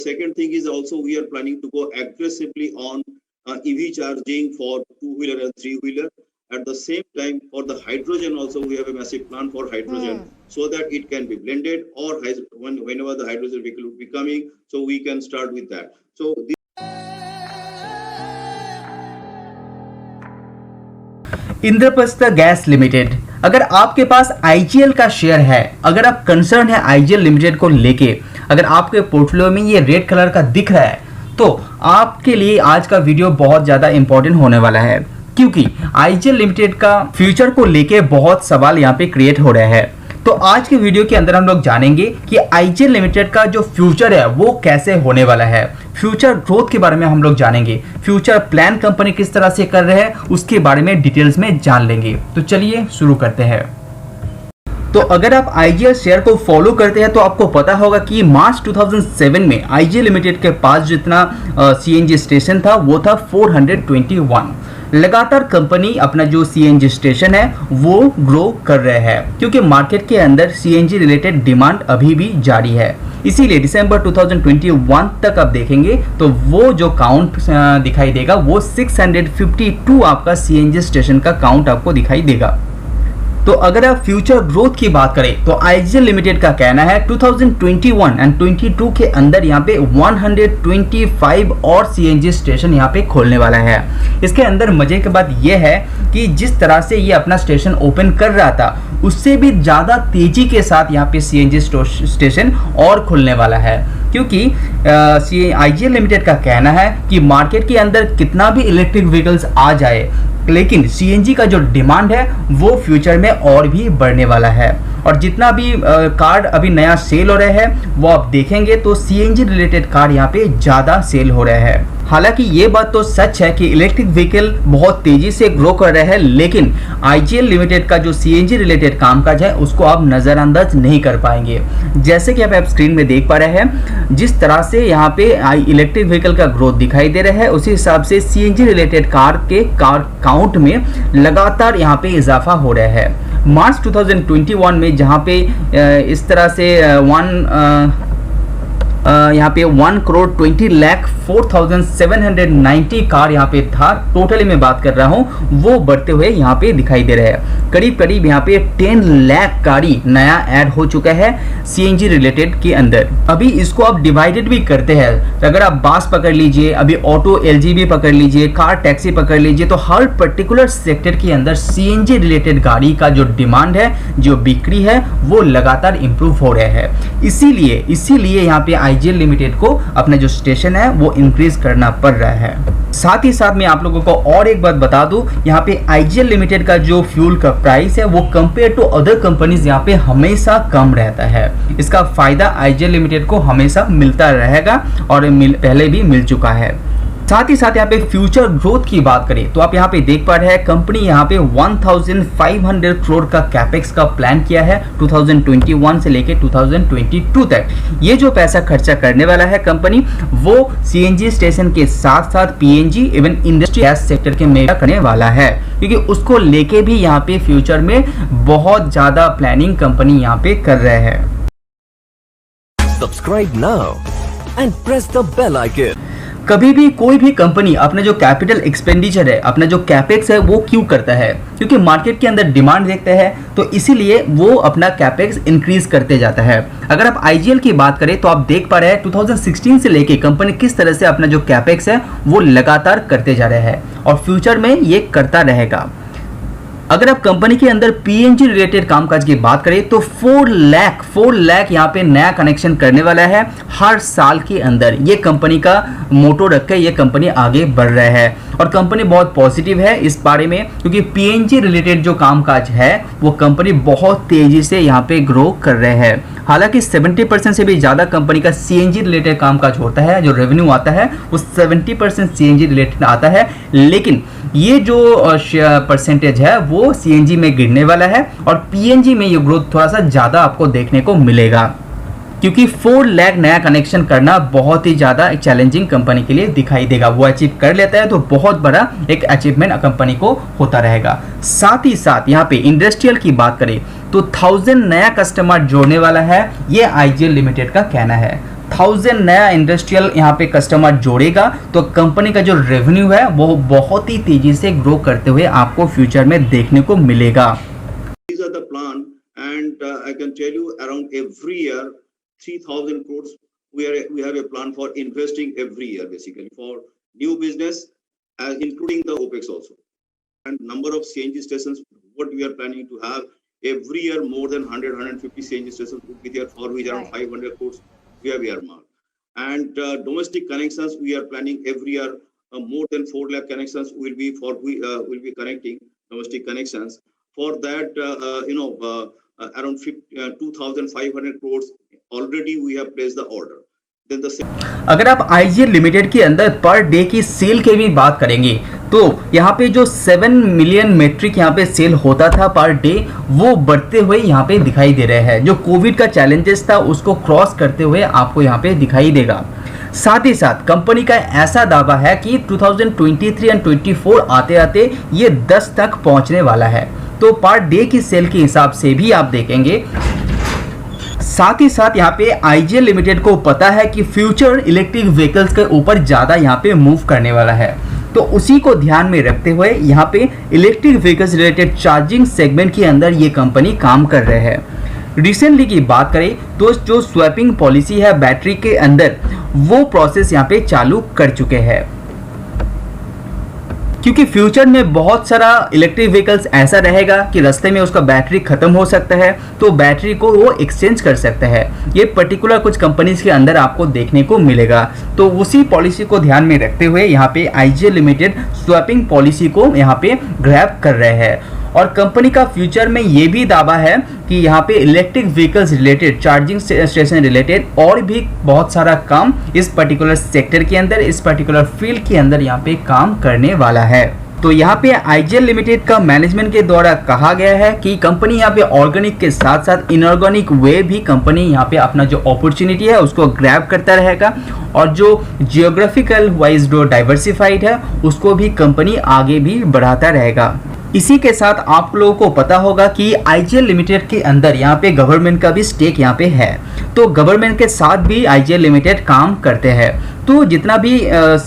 Second thing is also we are planning to go aggressively on EV charging for 2-wheeler and 3-wheeler. At the same time, for the hydrogen also we have a massive plan for hydrogen so that it can be blended or whenever the hydrogen vehicle will be coming, so we can start with that. So Indraprastha gas limited, अगर आपके पास IGL का share है, अगर आप concern है IGL limited को लेके, अगर आपके पोर्टफोलियो में ये रेड कलर का दिख रहा है, तो आपके लिए आज का वीडियो बहुत ज़्यादा इंपॉर्टेंट होने वाला है, क्योंकि आईजीएल लिमिटेड का फ्यूचर को लेके बहुत सवाल यहाँ पे क्रिएट हो रहे हैं। तो आज के वीडियो के अंदर हम लोग जानेंगे कि आईजीएल लिमिटेड का जो फ्यूचर है वो कैसे होने वाला है, फ्यूचर ग्रोथ के बारे में हम लोग जानेंगे, फ्यूचर प्लान कंपनी किस तरह से कर रहे हैं उसके बारे में डिटेल्स में जान लेंगे। तो चलिए शुरू करते हैं। तो अगर आप आईजीएल शेयर को फॉलो करते हैं तो आपको पता होगा कि मार्च 2007 में आईजीएल लिमिटेड के पास जितना सीएनजी स्टेशन था वो था 421। लगातार कंपनी अपना जो सीएनजी स्टेशन है वो ग्रो कर रहे हैं, क्योंकि मार्केट के अंदर सीएनजी रिलेटेड डिमांड अभी भी जारी है। इसीलिए दिसंबर 2021 तक आप देखेंगे तो वो जो काउंट दिखाई देगा वो 652 आपका सीएनजी स्टेशन का काउंट आपको दिखाई देगा। तो अगर आप फ्यूचर ग्रोथ की बात करें तो आईजीएल लिमिटेड का कहना है 2021 एंड 22 के अंदर यहाँ पे 125 और सीएनजी स्टेशन यहाँ पे खोलने वाला है। इसके अंदर मजे की बात यह है कि जिस तरह से ये अपना स्टेशन ओपन कर रहा था उससे भी ज़्यादा तेजी के साथ यहाँ पे सीएनजी स्टेशन और खुलने वाला है, क्योंकि आईजीएल लिमिटेड का कहना है कि मार्केट के अंदर कितना भी इलेक्ट्रिक व्हीकल्स आ जाए, लेकिन सीएनजी का जो डिमांड है वो फ्यूचर में और भी बढ़ने वाला है। और जितना भी कार अभी नया सेल हो रहे हैं वो आप देखेंगे तो सीएनजी रिलेटेड कार यहाँ पे ज़्यादा सेल हो रहे हैं। हालांकि ये बात तो सच है कि इलेक्ट्रिक व्हीकल बहुत तेजी से ग्रो कर रहे हैं, लेकिन आईजीएल लिमिटेड का जो सीएनजी रिलेटेड कामकाज है उसको आप नज़रअंदाज नहीं कर पाएंगे। जैसे कि आप स्क्रीन में देख पा रहे हैं, जिस तरह से यहाँ पे इलेक्ट्रिक व्हीकल का ग्रोथ दिखाई दे रहा है उसी हिसाब से सीएनजी रिलेटेड कार काउंट में लगातार यहाँ पे इजाफा हो रहा है। मार्च 2021 में जहाँ पे इस तरह से यहाँ पे 1,20,04,790 कार यहाँ पे था, टोटली मैं बात कर रहा हूँ, वो बढ़ते हुए यहाँ पे दिखाई दे रहे हैं। करीब करीब यहाँ पे 10 लाख गाड़ी नया ऐड हो चुका है सीएनजी रिलेटेड के अंदर। अभी इसको आप डिवाइडेड भी करते हैं, अगर आप बस पकड़ लीजिए, अभी ऑटो एलजीबी पकड़ लीजिए, कार टैक्सी पकड़ लीजिए, तो हर पर्टिकुलर सेक्टर के अंदर सीएनजी रिलेटेड गाड़ी का जो डिमांड है, जो बिक्री है, वो लगातार इंप्रूव हो रहा है। इसीलिए यहाँ पे आईजीएल लिमिटेड को अपना जो स्टेशन है वो इंक्रीज करना पड़ रहा है। साथ ही साथ मैं आप लोगों को और एक बात बता दूं, यहाँ पे आईजीएल लिमिटेड का जो फ्यूल का प्राइस है वो कंपेयर टू अदर कंपनीज यहाँ पे हमेशा कम रहता है। इसका फायदा आईजीएल लिमिटेड को हमेशा मिलता रहेगा और पहले भी मिल चुका है। साथ ही साथ यहाँ पे फ्यूचर ग्रोथ की बात करें तो आप यहाँ पे देख पा रहे हैं कंपनी यहाँ पे 1500 करोड़ का कैपेक्स का प्लान किया है 2021 से लेके 2022 तक। ये जो पैसा खर्चा करने वाला है कंपनी वो सीएनजी स्टेशन के साथ साथ PNG even industry gas sector के में करने वाला है, क्योंकि उसको लेके भी यहाँ पे फ्यूचर में बहुत ज्यादा प्लानिंग कंपनी यहाँ पे कर रहे हैं। Subscribe now and press the bell icon. कभी भी कोई भी कंपनी अपना जो कैपिटल एक्सपेंडिचर है, अपना जो कैपेक्स है वो क्यों करता है? क्योंकि मार्केट के अंदर डिमांड देखते हैं, तो इसीलिए वो अपना कैपेक्स इंक्रीज करते जाता है। अगर आप आईजीएल की बात करें तो आप देख पा रहे हैं 2016 से लेके कंपनी किस तरह से अपना जो कैपेक्स है वो लगातार करते जा रहे हैं और फ्यूचर में ये करता रहेगा। अगर आप कंपनी के अंदर पीएनजी रिलेटेड कामकाज की बात करें तो 4 लाख यहाँ पे नया कनेक्शन करने वाला है हर साल के अंदर। ये कंपनी का मोटो रख के ये कंपनी आगे बढ़ रहा है और कंपनी बहुत पॉजिटिव है इस बारे में, क्योंकि पीएनजी रिलेटेड जो कामकाज है वो कंपनी बहुत तेजी से यहाँ पे ग्रो कर रहे हैं। हालांकि 70% से भी ज़्यादा कंपनी का सीएनजी रिलेटेड कामकाज होता है, जो रेवेन्यू आता है वो 70% सीएनजी रिलेटेड आता है, लेकिन ये जो परसेंटेज है वो सीएनजी में गिरने वाला है और पीएनजी में ये ग्रोथ थोड़ा सा ज़्यादा आपको देखने को मिलेगा, क्योंकि 4 लाख नया कनेक्शन करना बहुत ही ज़्यादा चैलेंजिंग कंपनी के लिए दिखाई देगा। वो अचीव कर लेता है तो बहुत बड़ा एक अचीवमेंट कंपनी को होता रहेगा। साथ ही साथ यहाँ पे इंडस्ट्रियल की बात करें तो 1000 नया कस्टमर जोड़ने वाला है, ये आईजीएल लिमिटेड का कहना है। 1000 नया इंडस्ट्रियल यहाँ पे कस्टमर जोड़ेगा तो कंपनी का जो रेवेन्यू है वो बहुत ही तेजी से ग्रो करते हुए आपको फ्यूचर में देखने को मिलेगा। These are the plan, and I can tell you around every year 3,000 crores we have a plan for investing every year, basically for new business, including the OPEX also. And number of CNG stations, what we are planning to have every year, more than 100-150 CNG stations would be there, for which around 500 crores we have earmarked. And domestic connections, we are planning every year more than 4 lakh connections will be connecting domestic connections. For that, around 2,500 crores already we have placed the order. Then the अगर आप IGL limited के अंदर per day की cell की भी बात करेंगे तो यहाँ पे जो 7 मिलियन मेट्रिक यहाँ पे सेल होता था पर डे, वो बढ़ते हुए यहाँ पे दिखाई दे रहे हैं। जो कोविड का चैलेंजेस था उसको क्रॉस करते हुए आपको यहाँ पे दिखाई देगा। साथ ही साथ कंपनी का ऐसा दावा है कि 2023 एंड 24 आते आते ये 10 तक पहुंचने वाला है। तो पर डे की सेल के हिसाब से भी आप देखेंगे। साथ ही साथ यहाँ पे आईजीएल लिमिटेड को पता है कि फ्यूचर इलेक्ट्रिक व्हीकल्स के ऊपर ज़्यादा यहाँ पे मूव करने वाला है, तो उसी को ध्यान में रखते हुए यहाँ पे electric vehicles related charging segment के अंदर ये कंपनी काम कर रहे हैं। रिसेंटली की बात करें तो जो स्वैपिंग पॉलिसी है बैटरी के अंदर, वो प्रोसेस यहाँ पे चालू कर चुके हैं, क्योंकि फ्यूचर में बहुत सारा इलेक्ट्रिक व्हीकल्स ऐसा रहेगा कि रास्ते में उसका बैटरी खत्म हो सकता है, तो बैटरी को वो एक्सचेंज कर सकता है। ये पर्टिकुलर कुछ कंपनीज के अंदर आपको देखने को मिलेगा। तो उसी पॉलिसी को ध्यान में रखते हुए यहाँ पे आईजीएल लिमिटेड स्वैपिंग पॉलिसी को यहाँ पे ग्रैब कर रहे हैं। और कंपनी का फ्यूचर में ये भी दावा है कि यहाँ पे electric vehicles related, charging station related और भी बहुत सारा काम इस पर्टिकुलर सेक्टर के अंदर, इस पर्टिकुलर फील्ड के अंदर यहाँ पे काम करने वाला है। तो यहाँ पे आईजीएल लिमिटेड का मैनेजमेंट के द्वारा कहा गया है कि कंपनी यहाँ पे ऑर्गेनिक के साथ साथ इनऑर्गेनिक वे भी कंपनी यहाँ पे अपना जो अपॉर्चुनिटी है उसको ग्रैब करता रहेगा, और जो जियोग्राफिकल वाइज जो डाइवर्सिफाइड है उसको भी कंपनी आगे भी बढ़ाता रहेगा। इसी के साथ आप लोगों को पता होगा कि आईजीएल लिमिटेड के अंदर यहाँ पे गवर्नमेंट का भी स्टेक यहाँ पे है, तो गवर्नमेंट के साथ भी आईजीएल लिमिटेड काम करते हैं। तो जितना भी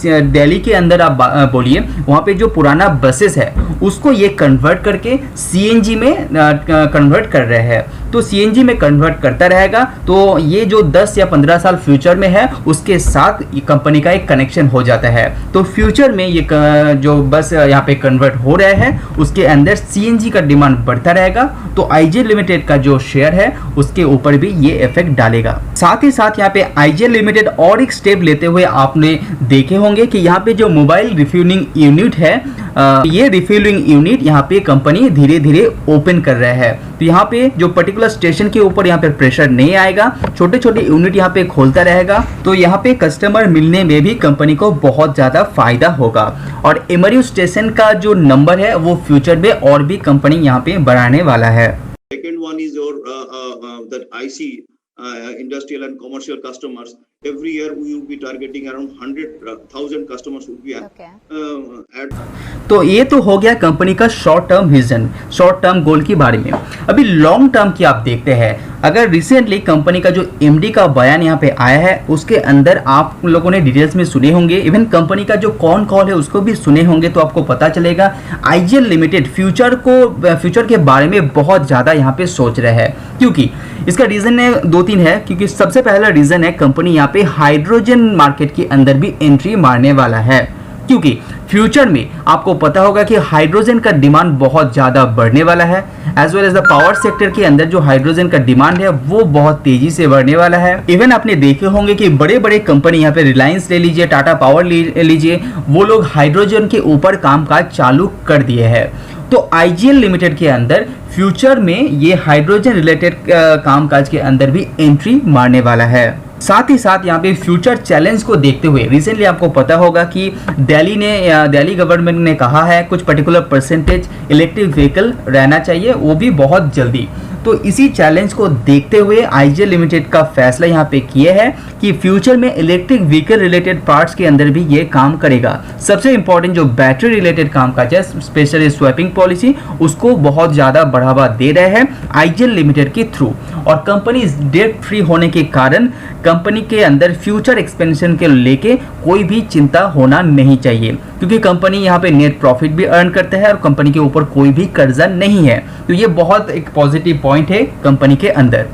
दिल्ली के अंदर आप बोलिए, वहाँ पे जो पुराना बसेस है उसको ये कन्वर्ट करके सीएनजी में कन्वर्ट कर रहे हैं। तो सीएनजी में कन्वर्ट करता रहेगा, तो ये जो 10 या 15 साल फ्यूचर में है उसके साथ कंपनी का एक कनेक्शन हो जाता है। तो फ्यूचर में ये जो बस यहाँ पे कन्वर्ट हो रहे हैं उसके अंदर सीएनजी का डिमांड बढ़ता रहेगा, तो आईजीएल लिमिटेड का जो शेयर है उसके ऊपर भी ये इफेक्ट डालेगा। साथ ही साथ यहाँ पे आईजीएल लिमिटेड और एक स्टेप लेते हुए आपने देखे होंगे कि यहाँ पे जो मोबाइल रिफ्यूलिंग यूनिट है, ये रिफ्यूलिंग यूनिट यहाँ पे कंपनी धीरे धीरे ओपन कर रहा है। तो यहाँ पे जो पर्टिकुलर स्टेशन के ऊपर यहाँ पे प्रेशर नहीं आएगा, छोटे छोटे यूनिट यहाँ पे खोलता रहेगा, तो यहाँ पे कस्टमर मिलने में भी कंपनी को बहुत ज्यादा फायदा होगा। और एमआरयू स्टेशन का जो नंबर है वो फ्यूचर में और भी कंपनी यहाँ पे बढ़ाने वाला है। Second one is your that IC industrial and commercial customers. Every year we will be targeting around 100,000 customers would be at. तो ये तो हो गया कंपनी का short term vision, short term goal के बारे में। अभी लॉन्ग टर्म की आप देखते हैं। अगर रिसेंटली कंपनी का जो एमडी का बयान यहाँ पे आया है उसके अंदर आप लोगों ने डिटेल्स में सुने होंगे, इवन कंपनी का जो कॉन कॉल है उसको भी सुने होंगे, तो आपको पता चलेगा आईजीएल लिमिटेड फ्यूचर के बारे में बहुत ज़्यादा यहाँ पे सोच रहे हैं। क्योंकि इसका रीज़न है 2-3 है। क्योंकि सबसे पहला रीज़न है कंपनी यहाँ पे हाइड्रोजन मार्केट के अंदर भी एंट्री मारने वाला है, क्योंकि फ्यूचर में आपको पता होगा कि हाइड्रोजन का डिमांड बहुत ज़्यादा बढ़ने वाला है। As well as the power sector के अंदर जो हाइड्रोजन का डिमांड है वो बहुत तेजी से बढ़ने वाला है। इवन आपने देखे होंगे कि बड़े बड़े कंपनी यहाँ पे रिलायंस ले लीजिए, टाटा पावर ले लीजिए, वो लोग हाइड्रोजन के ऊपर कामकाज चालू कर दिए हैं। तो आईजीएल लिमिटेड के अंदर फ्यूचर में ये हाइड्रोजन रिलेटेड कामकाज के अंदर भी एंट्री मारने वाला है। साथ ही साथ यहाँ पे फ्यूचर चैलेंज को देखते हुए रिसेंटली आपको पता होगा कि दिल्ली गवर्नमेंट ने कहा है कुछ पर्टिकुलर परसेंटेज इलेक्ट्रिक व्हीकल रहना चाहिए, वो भी बहुत जल्दी। तो इसी चैलेंज को देखते हुए आईजीएल लिमिटेड का फैसला यहाँ पे किया है कि फ्यूचर में इलेक्ट्रिक व्हीकल रिलेटेड पार्ट्स के अंदर भी ये काम करेगा। सबसे इंपॉर्टेंट जो बैटरी रिलेटेड काम काज है, स्पेशली स्वैपिंग पॉलिसी, उसको बहुत ज़्यादा बढ़ावा दे रहे हैं आईजीएल लिमिटेड के थ्रू। और कंपनी डेट फ्री होने के कारण कंपनी के अंदर फ्यूचर एक्सपेंशन के लेके कोई भी चिंता होना नहीं चाहिए, क्योंकि कंपनी यहाँ पे नेट प्रॉफिट भी अर्न करता है और कंपनी के ऊपर कोई भी कर्जा नहीं है। तो ये बहुत एक पॉजिटिव पॉइंट है कंपनी के अंदर।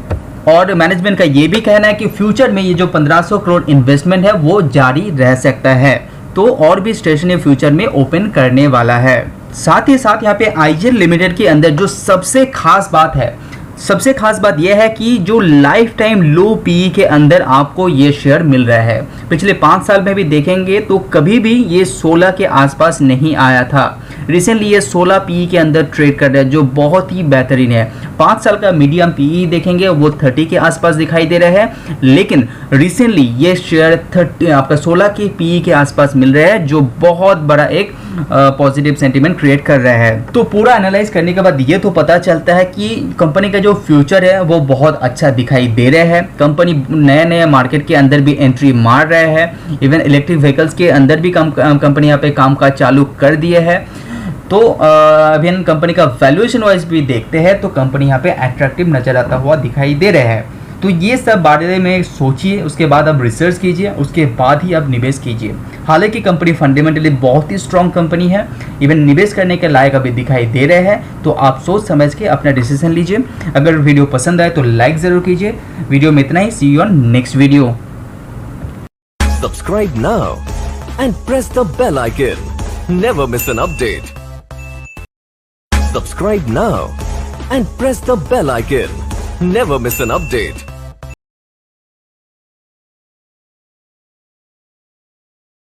और मैनेजमेंट का ये भी कहना है कि फ्यूचर में ये जो 1500 करोड़ इन्वेस्टमेंट है वो जारी रह सकता है, तो और भी स्टेशन फ्यूचर में ओपन करने वाला है। साथ ही साथ यहाँ पे आईजीएल लिमिटेड के अंदर जो सबसे खास बात यह है कि जो लाइफ टाइम लो पीई के अंदर आपको ये शेयर मिल रहा है। पिछले 5 साल में भी देखेंगे तो कभी भी ये 16 के आसपास नहीं आया था। रिसेंटली ये 16 पीई के अंदर ट्रेड कर रहा है, जो बहुत ही बेहतरीन है। 5 साल का मीडियम पीई देखेंगे वो 30 के आसपास दिखाई दे रहा है, लेकिन रिसेंटली ये शेयर 16 के पीई के आसपास मिल रहा है, जो बहुत बड़ा एक पॉजिटिव सेंटीमेंट क्रिएट कर रहा है। तो पूरा एनालाइज करने के बाद ये तो पता चलता है कि कंपनी का जो फ्यूचर है वो बहुत अच्छा दिखाई दे रहा है। कंपनी नए मार्केट के अंदर भी एंट्री मार रहा है, इवन इलेक्ट्रिक व्हीकल्स के अंदर भी कंपनी यहाँ पे काम काज चालू कर दिए है। तो अभी कंपनी का वैल्यूएशन वाइज भी देखते हैं तो कंपनी यहाँ पे अट्रैक्टिव नजर आता हुआ दिखाई दे रहा है। तो ये सब बारे में सोचिए, उसके बाद आप रिसर्च कीजिए, उसके बाद ही आप निवेश कीजिए। हालांकि कंपनी फंडामेंटली बहुत ही स्ट्रॉन्ग कंपनी है, इवन निवेश करने के लायक अभी दिखाई दे रहे हैं। तो आप सोच समझ के अपना डिसीजन लीजिए। अगर वीडियो पसंद आए तो लाइक जरूर कीजिए। वीडियो में इतना ही। See you on next video. Subscribe now and press the bell icon. Never miss an update. Subscribe now and press the bell icon. Never miss an update.